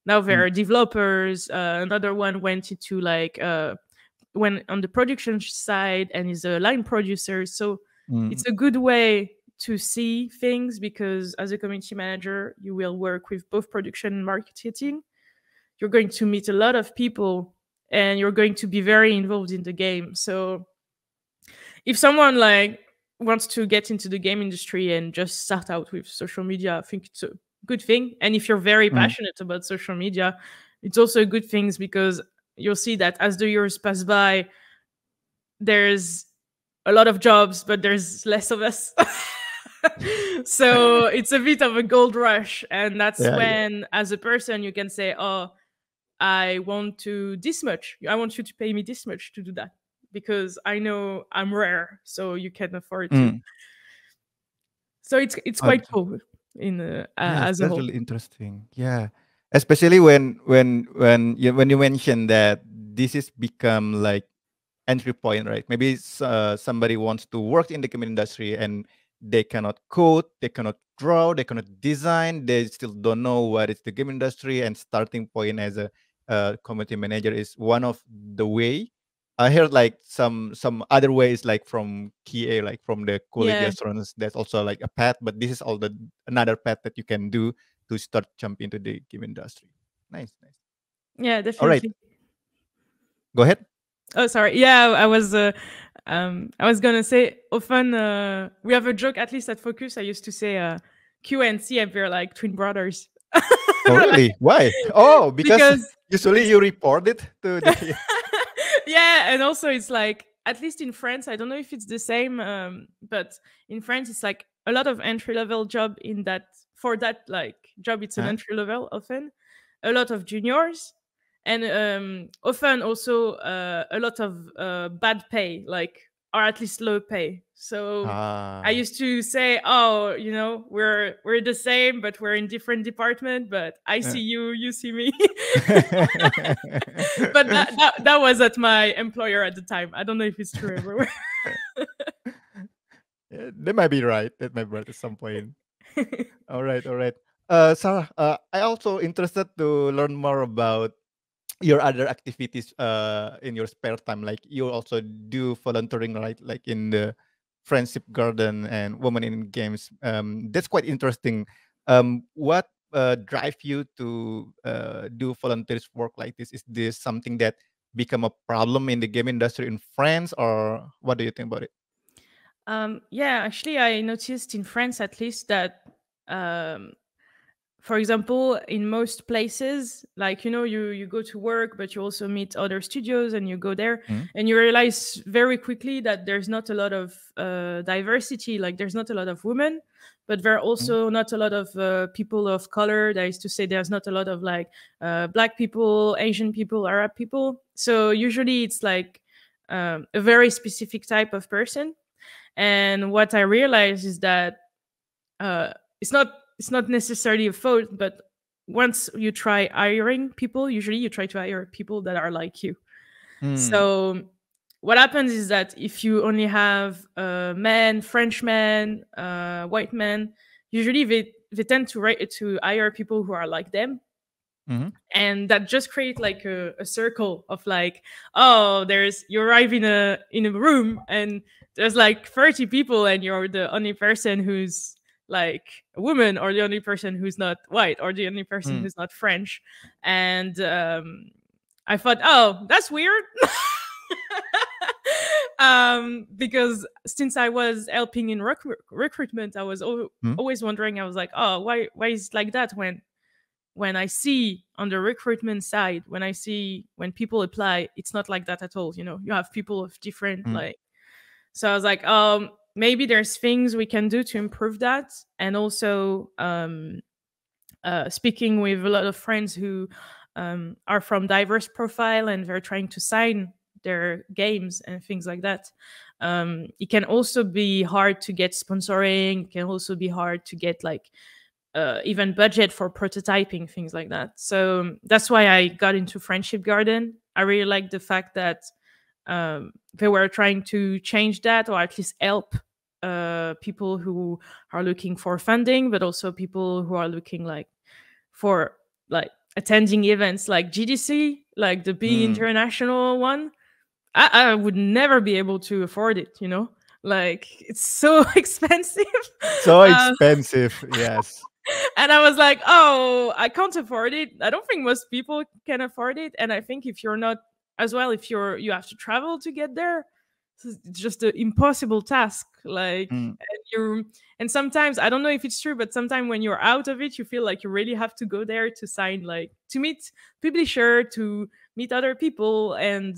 now Mm. they're developers. Another one went into like went on the production side and is a line producer. So Mm. it's a good way to see things because as a community manager, you will work with both production and marketing. You're going to meet a lot of people and you're going to be very involved in the game. So if someone like wants to get into the game industry and just start out with social media, I think it's a good thing. And if you're very Mm. passionate about social media, it's also a good thing because you'll see that as the years pass by, there's a lot of jobs, but there's less of us. So it's a bit of a gold rush. And that's Yeah. Yeah. when, as a person, you can say, oh, I want to this much. I want you to pay me this much to do that because I know I'm rare, so you can afford to. Mm. So it's Uh, quite cool in Yes, as a that's whole. really interesting. Yeah, especially when you mentioned that this is become like entry point, right? Maybe somebody wants to work in the community industry and they cannot code, they cannot draw, they cannot design, they still don't know what is the game industry, and starting point as a community manager is one of the way. I heard like some other ways, like from KA, like from the quality Yeah, assurance, there's also like a path, but this is all the another path that you can do to start jump into the game industry. Nice, nice. yeah, All right, definitely. go ahead. Oh, sorry. Yeah, I was gonna say often we have a joke at least at Focus. I used to say Q and C and we're like twin brothers. Oh, Like, really? Why? Oh, because because usually you report it to the. yeah, and also it's like at least in France, I don't know if it's the same, but in France it's like a lot of entry level job in that for that like job it's an Huh? entry level often, a lot of juniors, and often also a lot of bad pay like or at least low pay. So I Ah. used to say, oh, you know, we're the same, but we're in different department. But I see Uh. you, you see me. But that was at my employer at the time. I don't know if it's true everywhere. Yeah, they might be right. That might be right at some point. All right, all right. Sarah, I also interested to learn more about your other activities in your spare time. Like you also do volunteering, right? Like in the friendship garden and women in games. That's quite interesting. What drive you to do volunteers work like this? Is this something that become a problem in the game industry in France, or what do you think about it? Yeah, actually, I noticed in France at least that um, for example, in most places, like you know, you go to work, but you also meet other studios, and you go there, Mm, and you realize very quickly that there's not a lot of diversity. Like there's not a lot of women, but there are mm, also not a lot of people of color. That is to say, there's not a lot of like black people, Asian people, Arab people. So usually, it's like a very specific type of person. And what I realized is that uh, it's not it's not necessarily a fault, but once you try hiring people, usually you try to hire people that are like you. mm, So what happens is that if you only have men, French men, white men, usually they tend to hire people who are like them, mhm, and that just create like a circle of like, oh, there's you arrive in a room and there's like 30 people and you're the only person who's like a woman, or the only person who's not white, or the only person mm, who's not French. And I thought, oh, that's weird. Because since I was helping in recruitment, I was mm, always wondering. I was like, oh, why is it like that when I see on the recruitment side, when I see when people apply, it's not like that at all. You know, you have people of different mm, like. So I was like, maybe there's things we can do to improve that, and also speaking with a lot of friends who are from diverse profile and they're trying to sign their games and things like that. It can also be hard to get sponsoring. It can also be hard to get like even budget for prototyping, things like that. So that's why I got into Friendship Garden. I really like the fact that they were trying to change that, or at least help people who are looking for funding, but also people who are looking like for like attending events like GDC, like the big mm. international one. I would never be able to afford it, you know? Like it's so expensive. So uh, expensive. Yes. and I was like, oh, I can't afford it. I don't think most people can afford it. And I think if you're not as well, if you have to travel to get there, it's just an impossible task. Like Mm, and sometimes I don't know if it's true, but sometimes when you're out of it, you feel like you really have to go there to sign, like to meet publisher, to meet other people. And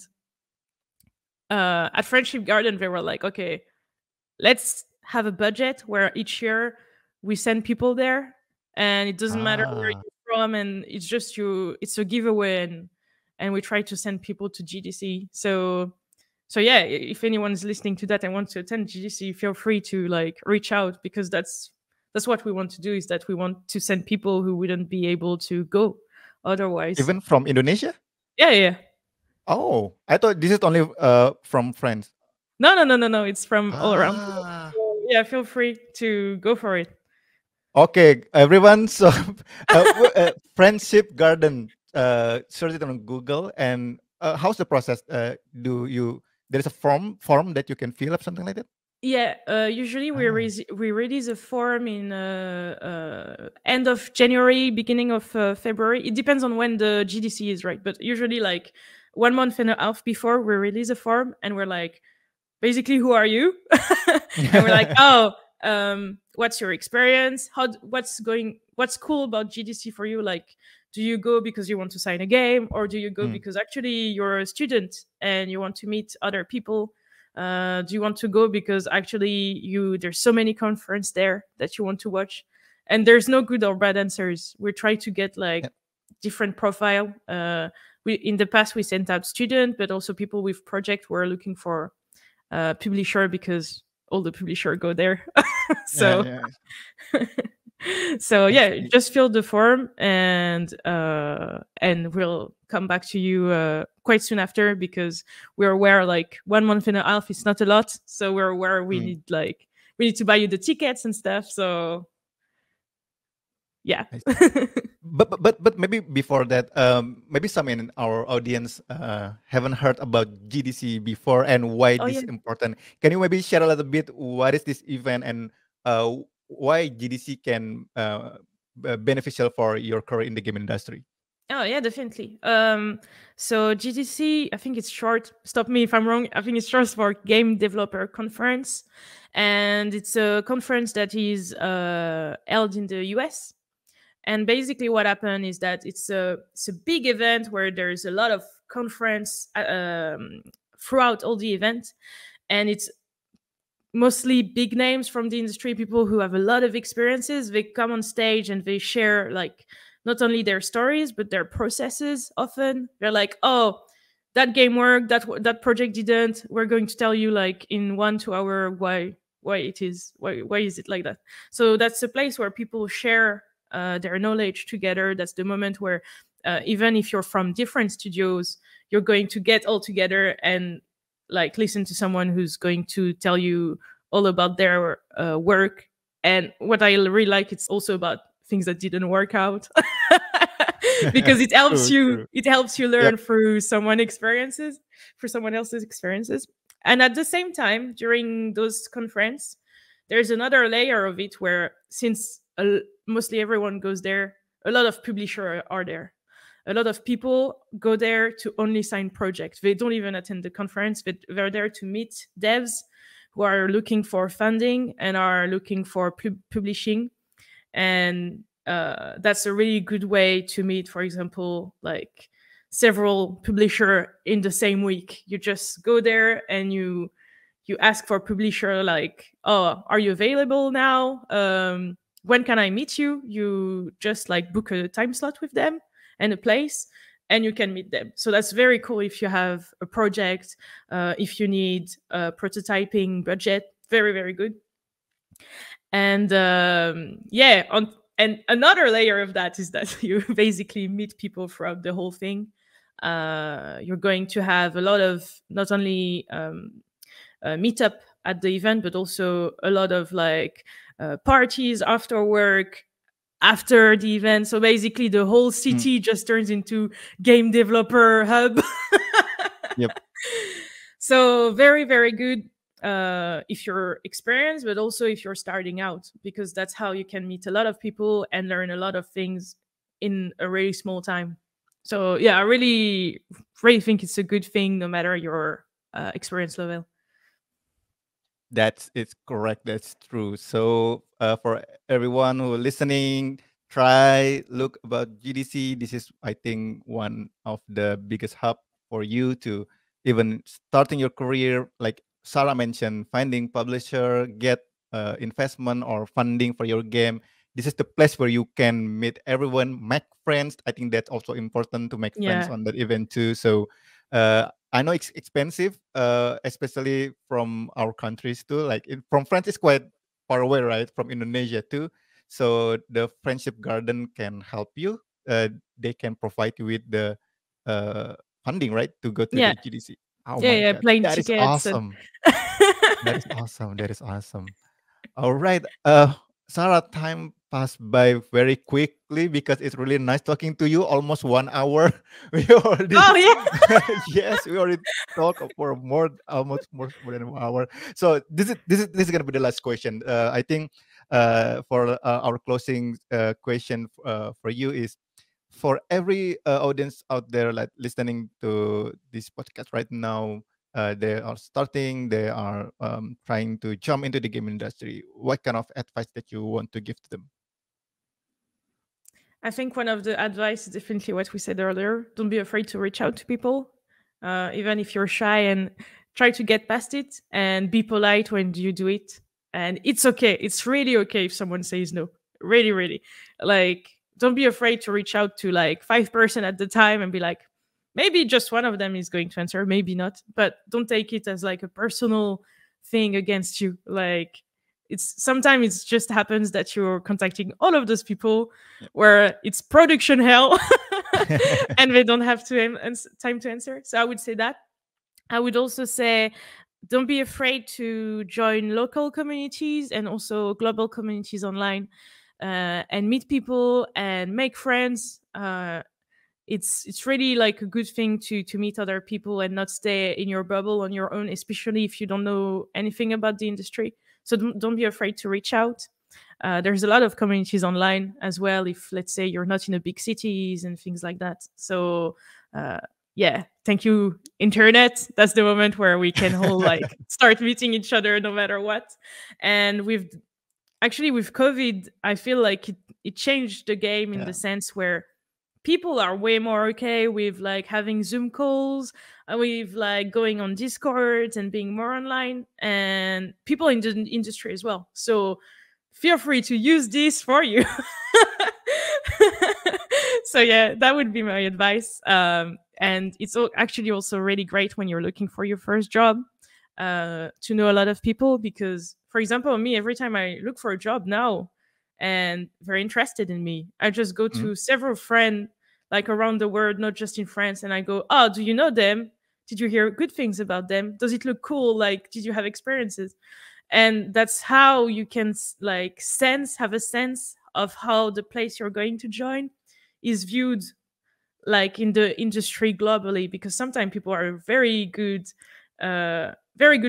at Friendship Garden, they were like, okay, let's have a budget where each year we send people there, and it doesn't matter where ah. you're from, and it's just you, it's a giveaway. And we try to send people to GDC. So yeah, if anyone's listening to that and wants to attend GDC, feel free to like reach out, because that's what we want to do, is that we want to send people who wouldn't be able to go otherwise. Even from Indonesia? Yeah, yeah. Oh, I thought this is only from France. No, no, no, no, no, it's from all around the Ah, world. yeah, feel free to go for it. Okay, everyone. So, Friendship Garden. Search it on Google. And how's the process? Do you There is a form that you can fill up, something like that? Yeah, usually Ah, we release a form in end of January, beginning of February. It depends on when the GDC is, right? But usually, like 1 month and a half before, we release a form, and we're like, basically, who are you? And we're like, oh, what's your experience? What's cool about GDC for you? Like, do you go because you want to sign a game, or do you go Mm, because actually you're a student and you want to meet other people? Do you want to go because actually you there's so many conference there that you want to watch? And there's no good or bad answers. We try to get like yeah, different profile. We in the past we sent out student, but also people with project were looking for publisher because all the publisher go there. yeah, So yeah. so I yeah, see. just fill the form and we'll come back to you quite soon after because we're aware like 1 month and a half is not a lot. So we're aware Mm, we need to buy you the tickets and stuff. So yeah. I see. But maybe before that, maybe some in our audience haven't heard about GDC before and why Oh this yeah. important. Can you maybe share a little bit what is this event and why GDC can beneficial for your career in the game industry? Oh yeah, definitely. So GDC, I think it's short. Stop me if I'm wrong. I think it's short for Game Developer Conference, and it's a conference that is held in the US. And basically, what happened is that it's a big event where there's a lot of conference throughout all the event, and it's mostly big names from the industry, people who have a lot of experiences. They come on stage and they share like not only their stories but their processes. Often they're like, oh, that game worked, that project didn't. We're going to tell you like in 1 2 hour why is it like that. So that's a place where people share their knowledge together. That's the moment where even if you're from different studios, you're going to get all together and like listen to someone who's going to tell you all about their work. And what I really like, it's also about things that didn't work out because True, true. it helps you Yep. learn through someone else's experiences. And at the same time, during those conference, there's another layer of it where since mostly everyone goes there, a lot of publishers are there. A lot of people go there to only sign projects. They don't even attend the conference. They're there to meet devs who are looking for funding and are looking for publishing. And that's a really good way to meet, for example, like several publisher in the same week. You just go there and you ask for publisher like, oh, are you available now? When can I meet you? You just like book a time slot with them and a place, and you can meet them. So that's very cool if you have a project, if you need a prototyping budget. Very, very good. And yeah, and another layer of that is that you basically meet people throughout the whole thing. You're going to have a lot of not only meetup at the event, but also a lot of like parties after work, after the event. So basically, the whole Mm, city just turns into game developer hub. yep. So very, very good if you're experienced, but also if you're starting out, because that's how you can meet a lot of people and learn a lot of things in a really small time. So yeah, I really, really think it's a good thing, no matter your experience level. That's it's correct. That's true. So for everyone who listening, try look about GDC. This is, I think, one of the biggest hub for you to even starting your career. Like Sarah mentioned, finding publisher, get investment or funding for your game. This is the place where you can meet everyone, make friends. I think that's also important to make friends Yeah, on that event too. So I know it's expensive, especially from our countries too. Like from France, it's quite far away, right? From Indonesia too. So the Friendship Garden can help you. They can provide you with the uh, funding, right, to go to yeah, the GDC. Oh yeah, my yeah. God, Plane that is tickets and awesome! That is awesome! That is awesome! All right. Sarah, time passed by very quickly because it's really nice talking to you. Almost 1 hour. We already, Oh yeah. yes, we already talked for almost more than 1 hour. So this is gonna be the last question. I think for our closing question for you is for every audience out there like listening to this podcast right now, they are starting, they are trying to jump into the game industry, what kind of advice that you want to give to them? I think one of the advice is definitely what we said earlier. Don't be afraid to reach out to people, even if you're shy, and try to get past it and be polite when you do it. And it's okay. It's really okay if someone says no. Really, really. Like, don't be afraid to reach out to like 5% at the time and be like, maybe just one of them is going to answer, maybe not. But don't take it as like a personal thing against you. Like, it's sometimes it just happens that you're contacting all of those people where it's production hell and they don't have time to answer. So I would say that. I would also say don't be afraid to join local communities and also global communities online, and meet people and make friends. It's really like a good thing to meet other people and not stay in your bubble on your own, especially if you don't know anything about the industry. So don't be afraid to reach out. There's a lot of communities online as well if, let's say, you're not in the big cities and things like that. So uh, yeah, thank you internet. That's the moment where we can all like start meeting each other no matter what. And with COVID, I feel like it changed the game in Yeah. the sense where people are way more okay with like having Zoom calls, with like going on Discord and being more online, and people in the industry as well. So feel free to use this for you. So yeah, that would be my advice. And it's actually also really great when you're looking for your first job, to know a lot of people, because for example me, every time I look for a job now and they're interested in me, I just go Mhm. to several friends like around the world, not just in France, and I go, oh, do you know them? Did you hear good things about them? Does it look cool? Like, did you have experiences? And that's how you can like have a sense of how the place you're going to join is viewed, like in the industry globally, because sometimes people are very good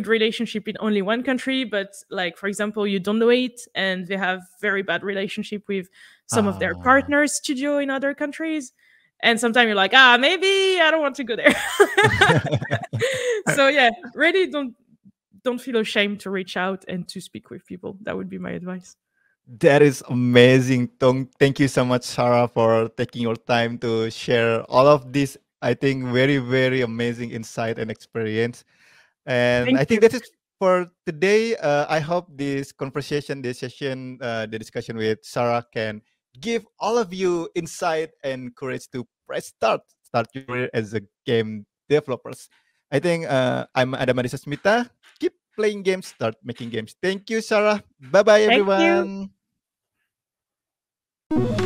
relationship in only one country, but like for example you don't know it and they have very bad relationship with some of their Ah. partner studio in other countries, and sometimes you're like, ah, maybe I don't want to go there. So yeah, really don't feel ashamed to reach out and to speak with people. That would be my advice. That is amazing. Thank you so much, Sarah, for taking your time to share all of this. I think very, very amazing insight and experience. And Thank I think you. that is for today. I hope this conversation, this session, the discussion with Sarah can give all of you insight and courage to start your career as a game developers. I think I'm Adam Ardisasmita. Keep playing games, start making games. Thank you, Sarah. Bye bye, Thank you. everyone.